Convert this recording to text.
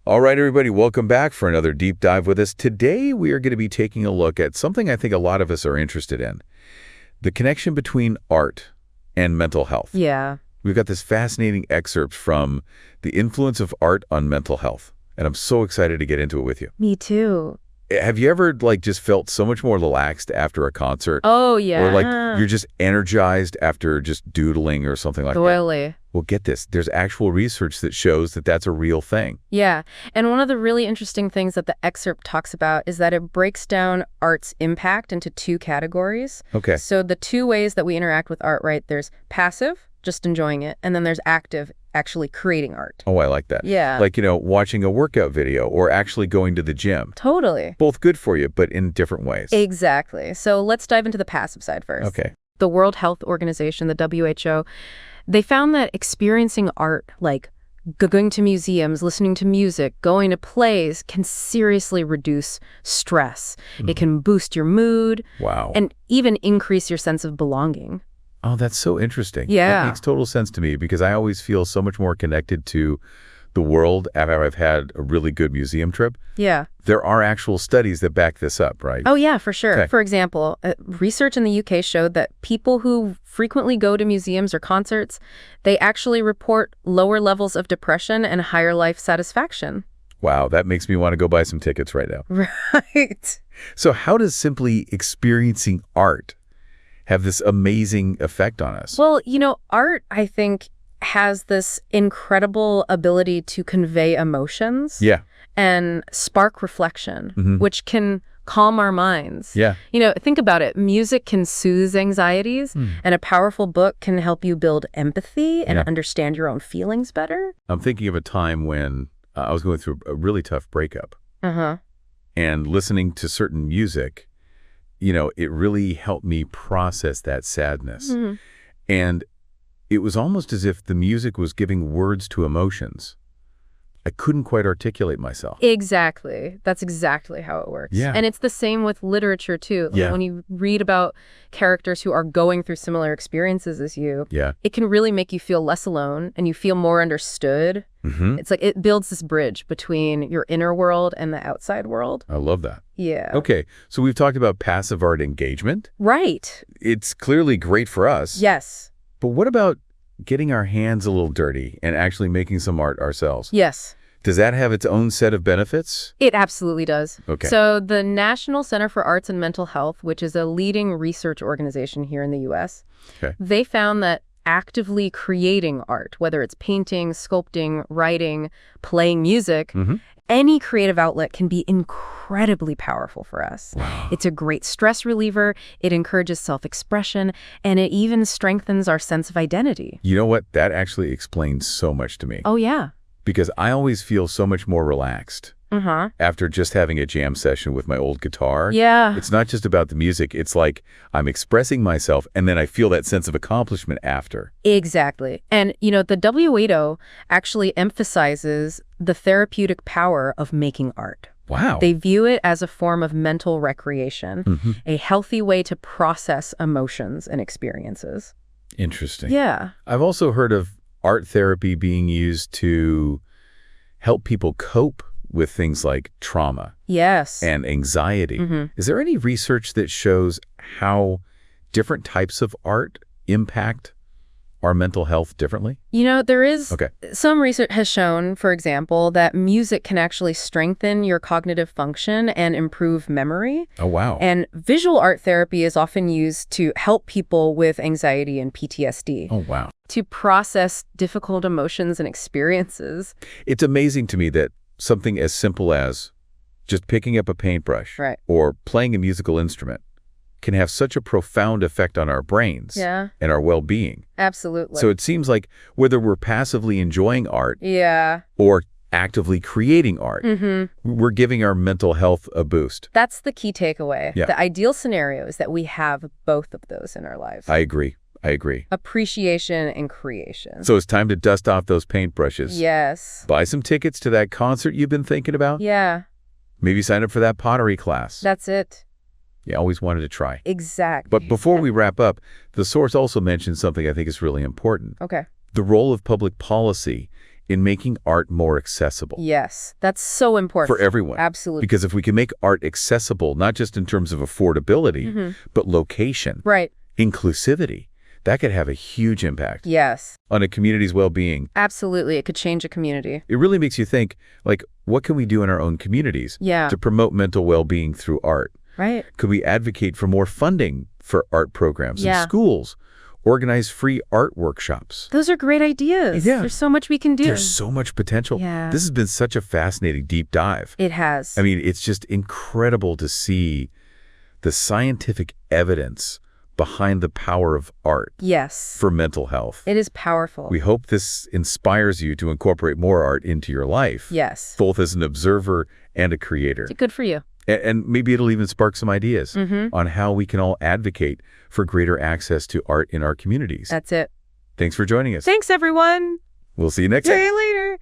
All right, everybody, welcome back for another deep dive with us. Today, we are going to be taking a look at something I think a lot of us are interested in, the connection between art and mental health. Yeah. We've got this fascinating excerpt from the influence of art on mental health, and I'm so excited to get into it with you. Me too. Have you ever, just felt so much more relaxed after a concert? Oh, yeah. Or, you're just energized after just doodling or something like that? Totally. Well, get this. There's actual research that shows that that's a real thing. Yeah. And one of the really interesting things that the excerpt talks about is that it breaks down art's impact into two categories. Okay. So the two ways that we interact with art, right? There's passive, just enjoying it, and then there's active, actually creating art. Oh, I like that. Yeah. Watching a workout video or actually going to the gym. Totally. Both good for you, but in different ways. Exactly. So let's dive into the passive side first. Okay. The World Health Organization, the WHO, they found that experiencing art, like going to museums, listening to music, going to plays, can seriously reduce stress. It can boost your mood. Wow. And even increase your sense of belonging. Oh, that's so interesting. Yeah. That makes total sense to me because I always feel so much more connected to the world after I've had a really good museum trip. Yeah. There are actual studies that back this up, right? Oh, yeah, for sure. Okay. For example, research in the UK showed that people who frequently go to museums or concerts, they actually report lower levels of depression and higher life satisfaction. Wow, that makes me want to go buy some tickets right now. Right. So how does simply experiencing art have this amazing effect on us? Well, art, I think, has this incredible ability to convey emotions. Yeah. And spark reflection, which can calm our minds. Yeah. Think about it. Music can soothe anxieties, and a powerful book can help you build empathy and understand your own feelings better. I'm thinking of a time when I was going through a really tough breakup. Uh-huh. And listening to certain music, it really helped me process that sadness. And it was almost as if the music was giving words to emotions. I couldn't quite articulate myself. Exactly. That's exactly how it works. Yeah. And it's the same with literature, too. Yeah. When you read about characters who are going through similar experiences as you, Yeah. it can really make you feel less alone and you feel more understood. It's like it builds this bridge between your inner world and the outside world. I love that. Yeah. Okay, so we've talked about passive art engagement. Right. It's clearly great for us. Yes. But what about getting our hands a little dirty and actually making some art ourselves? Yes. Does that have its own set of benefits? It absolutely does. Okay. So the National Center for Arts and Mental Health, which is a leading research organization here in the U.S., they found that actively creating art, whether it's painting, sculpting, writing, playing music, any creative outlet can be incredibly powerful for us. Wow. It's a great stress reliever, it encourages self-expression, and it even strengthens our sense of identity. You know what? That actually explains so much to me. Oh, yeah. Because I always feel so much more relaxed after just having a jam session with my old guitar. Yeah. It's not just about the music. It's like I'm expressing myself, and then I feel that sense of accomplishment after. Exactly. And, the WHO actually emphasizes the therapeutic power of making art. Wow. They view it as a form of mental recreation, a healthy way to process emotions and experiences. Interesting. Yeah. I've also heard of art therapy being used to help people cope with things like trauma. Yes. And anxiety. Is there any research that shows how different types of art impact our mental health differently? There is Okay. some research has shown, for example, that music can actually strengthen your cognitive function and improve memory. Oh, wow. And visual art therapy is often used to help people with anxiety and PTSD. Oh, wow. To process difficult emotions and experiences. It's amazing to me that something as simple as just picking up a paintbrush or playing a musical instrument can have such a profound effect on our brains and our well-being. Absolutely. So it seems like whether we're passively enjoying art or actively creating art, we're giving our mental health a boost. That's the key takeaway. Yeah. The ideal scenario is that we have both of those in our lives. I agree. Appreciation and creation. So it's time to dust off those paintbrushes. Yes. Buy some tickets to that concert you've been thinking about. Yeah. Maybe sign up for that pottery class. That's it. You always wanted to try. Exactly. But before we wrap up, the source also mentioned something I think is really important. Okay. The role of public policy in making art more accessible. Yes, that's so important. For everyone. Absolutely. Because if we can make art accessible, not just in terms of affordability, but location, right, inclusivity, that could have a huge impact. Yes. On a community's well-being. Absolutely. It could change a community. It really makes you think, like, what can we do in our own communities to promote mental well-being through art? Right. Could we advocate for more funding for art programs in schools? Organize free art workshops. Those are great ideas. Yeah. There's so much we can do. There's so much potential. Yeah. This has been such a fascinating deep dive. It has. I mean, it's just incredible to see the scientific evidence behind the power of art for mental health. It is powerful. We hope this inspires you to incorporate more art into your life. Yes. Both as an observer and a creator. Good for you. And maybe it'll even spark some ideas on how we can all advocate for greater access to art in our communities. That's it. Thanks for joining us. Thanks, everyone. We'll see you next time. See you later.